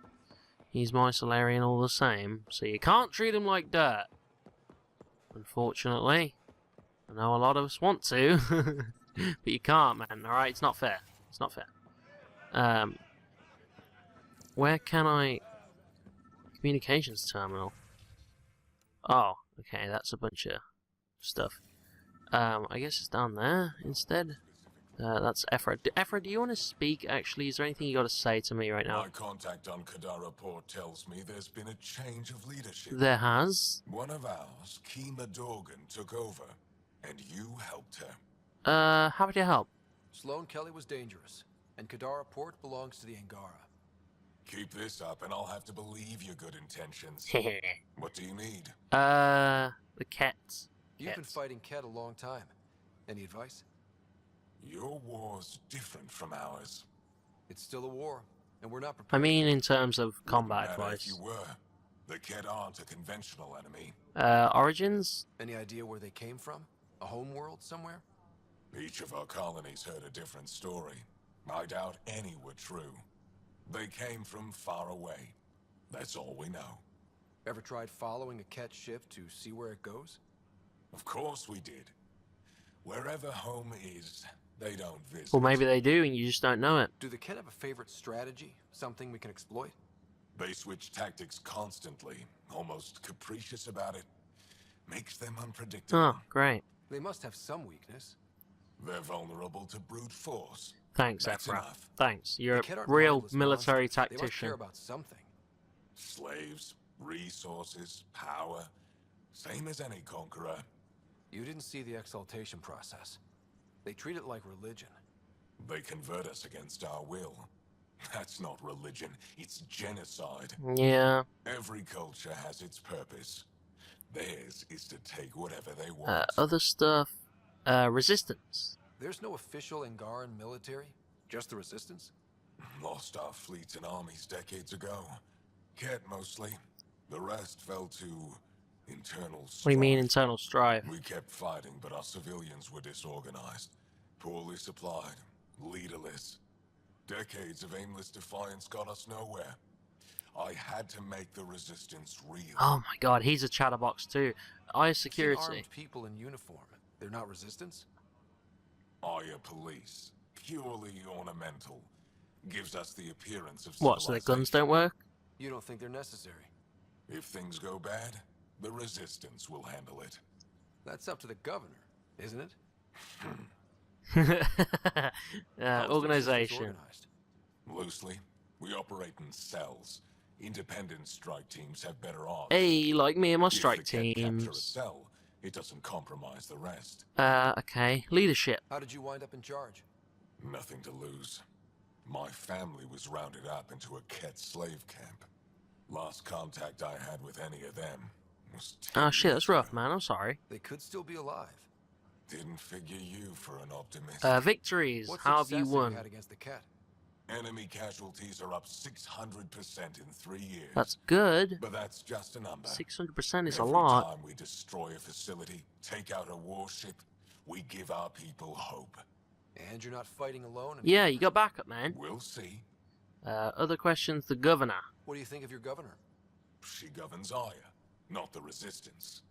he's my Solarian all the same. So you can't treat him like dirt. Unfortunately. I know a lot of us want to. But you can't, man. Alright, it's not fair. It's not fair. Where can I... Communications terminal. Oh, okay, that's a bunch of stuff. I guess it's down there instead. That's Ephra. Ephra, do you want to speak, actually? Is there anything you got to say to me right now? My contact on Kadara Port tells me there's been a change of leadership. There has? One of ours, Kima Dorgan, took over, and you helped her. How would you help? Sloane Kelly was dangerous, and Kadara Port belongs to the Angara. Keep this up, and I'll have to believe your good intentions. What do you need? The cats. You've been fighting Ket a long time. Any advice? Your war's different from ours. It's still a war, and we're not prepared. I mean, in terms of combat advice. If you were, the Ket aren't a conventional enemy. Origins? Any idea where they came from? A home world somewhere? Each of our colonies heard a different story. I doubt any were true. They came from far away. That's all we know. Ever tried following a Ket ship to see where it goes? Of course we did. Wherever home is, they don't visit. Or maybe they do and you just don't know it. Do the Ket have a favorite strategy? Something we can exploit? They switch tactics constantly, almost capricious about it. Makes them unpredictable. Oh, great. They must have some weakness. They're vulnerable to brute force. Thanks, That's Ephra. enough. Thanks. You're The Ket a aren't real mindless military monsters. They must tactician. care about something. Slaves, resources, power. Same as any conqueror. You didn't see the exaltation process. They treat it like religion. They convert us against our will. That's not religion, it's genocide. Yeah. Every culture has its purpose. Theirs is to take whatever they want. Other stuff. Resistance. There's no official Angaran military? Just the resistance? Lost our fleets and armies decades ago. Ket mostly. The rest fell to internal strife. What do you mean internal strife? We kept fighting, but our civilians were disorganized. Poorly supplied. Leaderless. Decades of aimless defiance got us nowhere. I had to make the resistance real. Oh my god, he's a chatterbox too. Eye I've seen security. armed people in uniform. They're not resistance? Aya police. Purely ornamental. Gives us the appearance of What, so their guns don't work? You don't think they're necessary? If things go bad, the resistance will handle it. That's up to the governor, isn't it? Organization. Loosely, we operate in cells. Independent strike teams have better odds. Hey, like me and my If strike the Ket capture a teams. cell, it doesn't compromise the rest. Okay. Leadership. How did you wind up in charge? Nothing to lose. My family was rounded up into a Ket slave camp. Last contact I had with any of them was 10 Oh shit, that's years rough, ago. man. I'm sorry. They could still be alive. Didn't figure you for an optimist. Victories. What How have you success won? you had against the Ket? Enemy casualties are up 600% in 3 years. That's good. But that's just a number. 600% is a Every lot. time we destroy a facility, take out a warship, we give our people hope. And you're not fighting alone? Yeah, you got backup, man. We'll see. Other questions. The governor. What do you think of your governor? She governs Aya, not the resistance.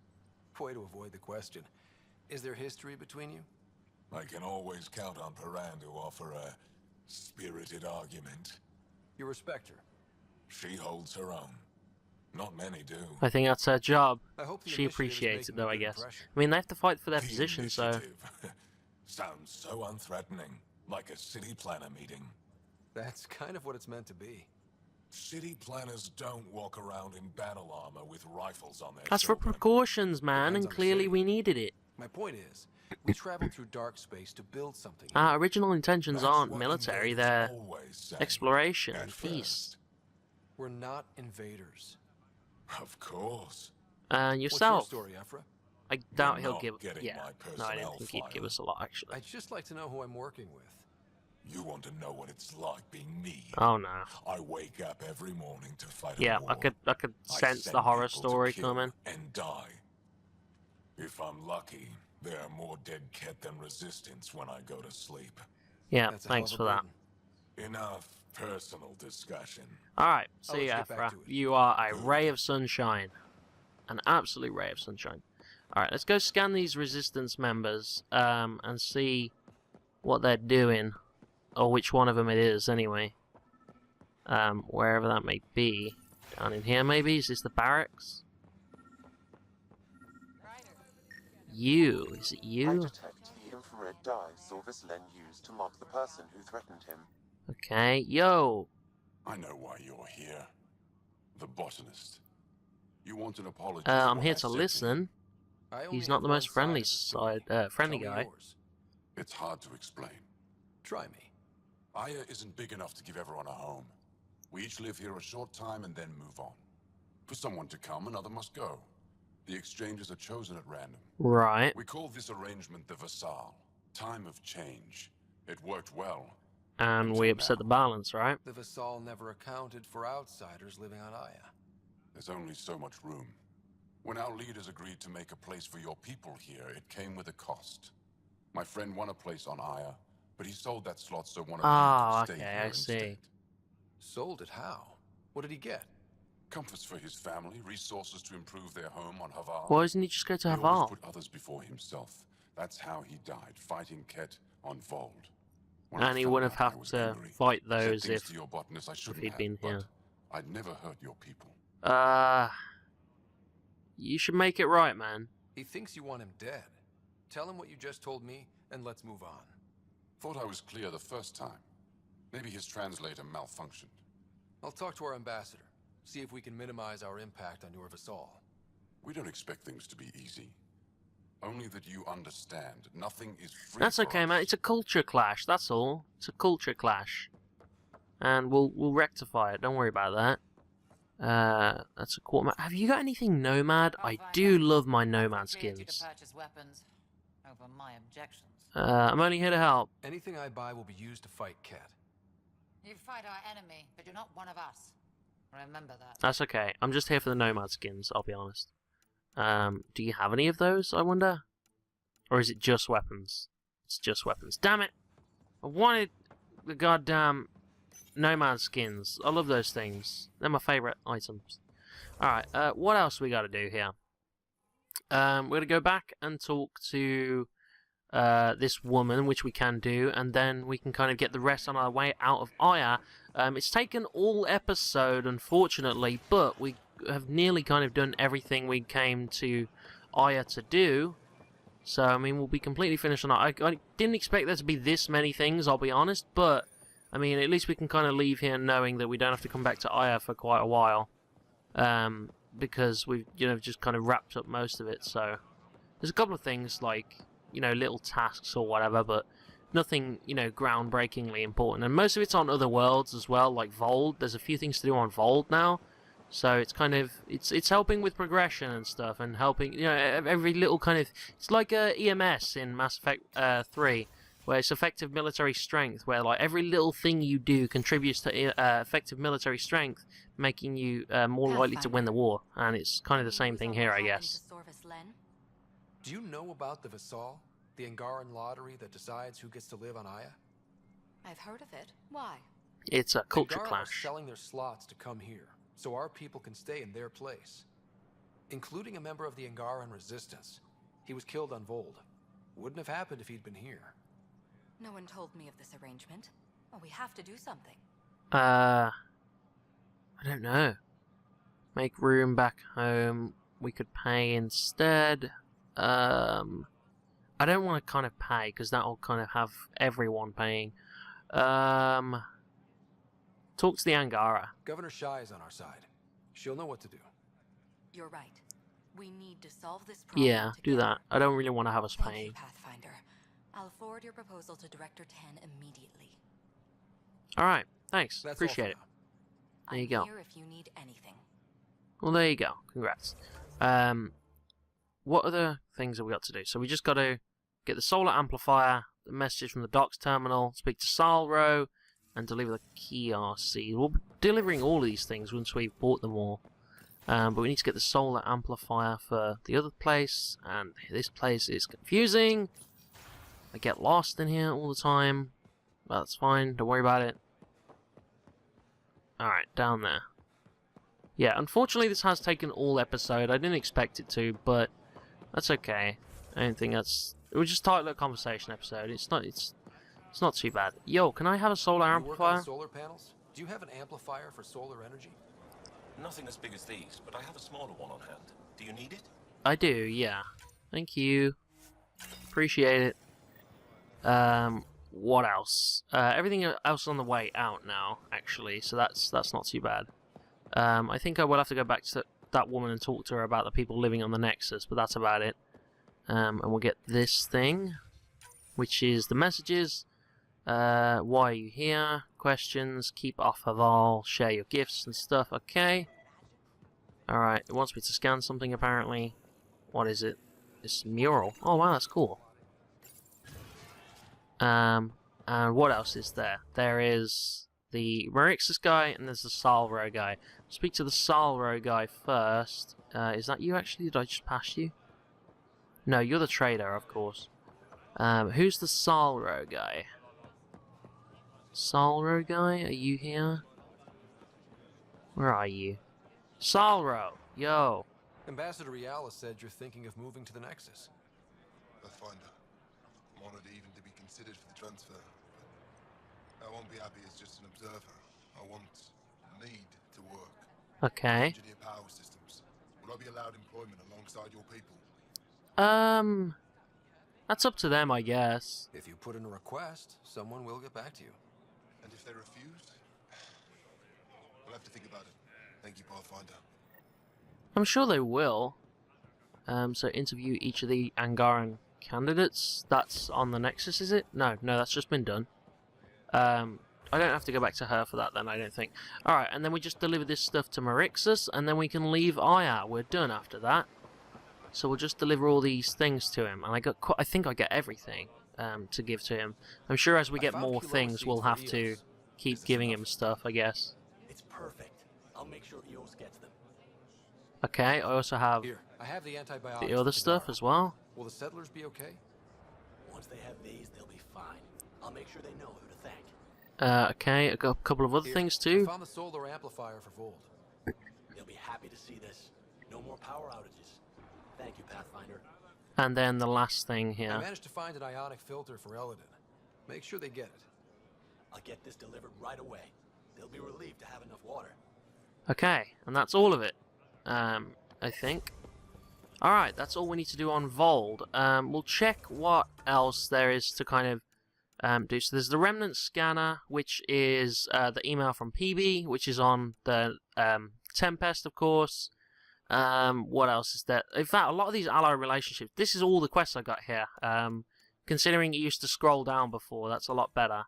Way to avoid the question. Is there history between you? I can always count on Paran to offer a spirited argument. You respect her? She holds her own. Not many do. I think that's her job. I hope the She initiative is appreciates it, making a though, I good guess. impression. I mean, they have to fight for their The position, so... initiative. Sounds so unthreatening, like a city planner meeting. That's kind of what it's meant to be. City planners don't walk around in battle armor with rifles on their That's for shoulder. precautions, man, Depends and on the clearly city. we needed it. My point is, we traveled through dark space to build something. Original intentions That's aren't what military, invaders they're always say, exploration at and peace. first. We're not invaders. Of course. And yourself. What's your story, Ephra? I doubt You're he'll not give... getting Yeah, my no, I personnel don't think he'd give file. us a lot, actually. I'd just like to know who I'm working with. You want to know what it's like being me. Oh, no. I wake up every morning to fight Yeah, a war. I could I sense send the horror people to story kill coming. And die. If I'm lucky, there are more dead Ket than resistance when I go to sleep. Yeah, That's a hell thanks of for a that. burden. Enough personal discussion. Alright, I'll see you, let you get back Ephra. to it. You are a ray of sunshine. An absolute ray of sunshine. Alright, let's go scan these resistance members, and see what they're doing. Or which one of them it is, anyway. Wherever that may be. Down in here, maybe? Is this the barracks? You. Is it I you? detect the infrared dye Silvis Len used to mark the person who threatened him. Okay. Yo. I know why you're here. The botanist. You want an apology? I'm for here what I to said listen. I only He's not have the one most side friendly of the story. friendly Tell me guy. yours. It's hard to explain. Try me. Aya isn't big enough to give everyone a home. We each live here a short time and then move on. For someone to come, another must go. The exchanges are chosen at random. Right. We call this arrangement the Vassal. Time of change. It worked well. And we upset the balance, right? The Vassal never accounted for outsiders living on Aya. There's only so much room. When our leaders agreed to make a place for your people here, it came with a cost. My friend won a place on Aya, but he sold that slot so one of you Oh, could stay okay, here I instead. see. Sold it how? What did he get? Comforts for his family, resources to improve their home on Havar. Why doesn't he just go to He always Havar? put others before himself. That's how he died, fighting Ket on Vold. When I And he found wouldn't out, have I was to angry. fight I said those things if to your botanist I shouldn't he'd have, been but here. I'd never hurt your people. You should make it right, man. He thinks you want him dead. Tell him what you just told me, and let's move on. Thought I was clear the first time. Maybe his translator malfunctioned. I'll talk to our ambassador. See if we can minimize our impact on your Vassal. We don't expect things to be easy. Only that you understand, nothing is free. That's for okay, us. man. It's a culture clash. That's all. It's a culture clash, and we'll rectify it. Don't worry about that. That's a quarter. Have you got anything nomad? I do love my nomad skins. Over my objections. I'm only here to help. Anything I buy will be used to fight Ket. You fight our enemy, but you're not one of us. Remember that. That's okay. I'm just here for the nomad skins, I'll be honest. Do you have any of those, I wonder? Or is it just weapons? It's just weapons. Damn it! I wanted the goddamn nomad skins. I love those things. They're my favourite items. Alright, what else we gotta do here? We're gonna go back and talk to this woman, which we can do, and then we can kind of get the rest on our way out of Aya. It's taken all episode, unfortunately, but we have nearly kind of done everything we came to Aya to do. So, I mean, we'll be completely finished on that. I didn't expect there to be this many things, I'll be honest, but, I mean, at least we can kind of leave here knowing that we don't have to come back to Aya for quite a while. Because we've, you know, just kind of wrapped up most of it, so... There's a couple of things, like, you know, little tasks or whatever, but nothing, you know, groundbreakingly important. And most of it's on other worlds as well, like Vold. There's a few things to do on Vold now, so it's kind of, it's helping with progression and stuff, and helping, you know, every little kind of, it's like EMS in Mass Effect 3, where it's effective military strength, where like every little thing you do contributes to effective military strength, making you more likely to win the war. And it's kind of the same thing here, I guess. Do you know about the Vassal? The Angaran lottery that decides who gets to live on Aya? I've heard of it. Why? It's a culture Angaran are clash. selling their slots to come here, so our people can stay in their place. Including a member of the Angaran resistance. He was killed on Vold. Wouldn't have happened if he'd been here. No one told me of this arrangement. Well, we have to do something. I don't know. Make room back home. We could pay instead. I don't want to kind of pay, because that'll kind of have everyone paying. Talk to the Angara. Governor Shai is on our side. She'll know what to do. You're right. We need to solve this problem. Yeah, do that. I don't really want to have us Thank paying. you, Pathfinder. I'll forward your proposal to Director 10 immediately. Alright, thanks. That's Appreciate it. There you go. Here if you need anything. Well, there you go. Congrats. What other things have we got to do? So we just got to get the solar amplifier, the message from the docks terminal, speak to Salro, and deliver the key RC. We'll be delivering all of these things once we've bought them all. But we need to get the solar amplifier for the other place, and this place is confusing. I get lost in here all the time. But that's fine, don't worry about it. Alright, down there. Yeah, unfortunately this has taken all episode. I didn't expect it to, but that's okay. I don't think that's... It was just a tight little conversation episode. It's not too bad. Yo, can I have a solar You work on amplifier? solar panels? Do you have an amplifier for solar energy? Nothing as big as these, but I have a smaller one on hand. Do you need it? I do, yeah. Thank you. Appreciate it. What else? Everything else on the way out now, actually, so that's not too bad. I think I will have to go back to that woman and talk to her about the people living on the Nexus, but that's about it. And we'll get this thing, which is the messages. Why are you here? Questions. Keep off Haval. Share your gifts and stuff. Okay. Alright, it wants me to scan something apparently. What is it? This mural. Oh wow, that's cool. And what else is there? There is the Marixus guy and there's the Salro guy. Speak to the Salro guy first. Is that you actually? Did I just pass you? No, you're the trader, of course. Who's the Salro guy? Salro guy, are you here? Where are you? Salro, yo. Ambassador Riala said you're thinking of moving to the Nexus. Pathfinder, I'm honored even to be considered for the transfer. But I won't be happy as just an observer. I need to work. Okay. Engineer power systems. Will I be allowed employment alongside your people? That's up to them, I guess. If you put in a request, someone will get back to you. And if they refuse? We'll have to think about it. Thank you, Pathfinder. I'm sure they will. So interview each of the Angaran candidates. That's on the Nexus, is it? No, that's just been done. I don't have to go back to her for that then, I don't think. Alright, and then we just deliver this stuff to Marixus, and then we can leave Aya. We're done after that. So we'll just deliver all these things to him. And I think I get everything to give to him. I'm sure as we get more things, we'll have to keep giving him stuff, I guess. It's perfect. I'll make sure Eos gets them. Okay, I also have Here, I have the antibiotics the other stuff as well. Will the settlers be okay? Once they have these, they'll be fine. I'll make sure they know who to thank. Okay, I got a couple of other things too. I found the solar amplifier for Vold. They'll be happy to see this. No more power outages. Thank you, Pathfinder. And then the last thing I here. managed to find an ionic filter for Eladin. Make sure they get it. I'll get this delivered right away. They'll be relieved to have enough water. Okay, and that's all of it. I think. Alright, that's all we need to do on Vold. We'll check what else there is to kind of do. So there's the Remnant Scanner, which is the email from PB, which is on the Tempest, of course. What else is there? In fact, a lot of these ally relationships, this is all the quests I got here. Considering it used to scroll down before, that's a lot better.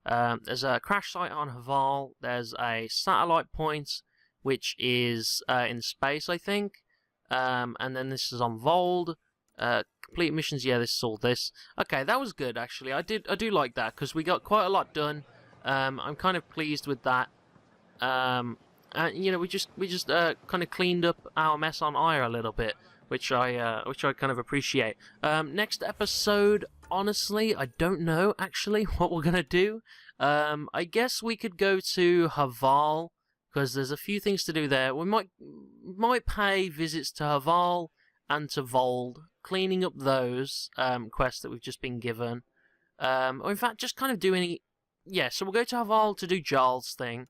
There's a crash site on Haval. There's a satellite point, which is in space, I think. And then this is on Vold. Complete missions, yeah, this is all this. Okay, that was good, actually. I do like that, because we got quite a lot done. I'm kind of pleased with that. And, you know, we just kind of cleaned up our mess on Aya a little bit, which I kind of appreciate. Next episode, honestly, I don't know, actually, what we're going to do. I guess we could go to Haval, because there's a few things to do there. We might pay visits to Haval and to Vold, cleaning up those quests that we've just been given. Or in fact, just kind of doing... Yeah, so we'll go to Haval to do Jarl's thing.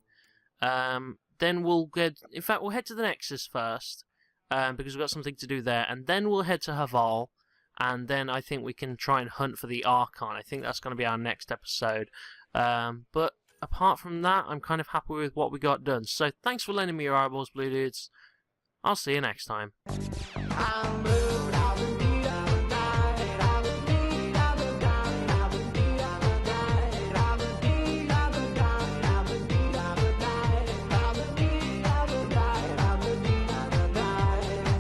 Then we'll get... In fact, we'll head to the Nexus first, because we've got something to do there. And then we'll head to Haval, and then I think we can try and hunt for the Archon. I think that's going to be our next episode. But apart from that, I'm kind of happy with what we got done. So thanks for lending me your eyeballs, Blue Dudes. I'll see you next time.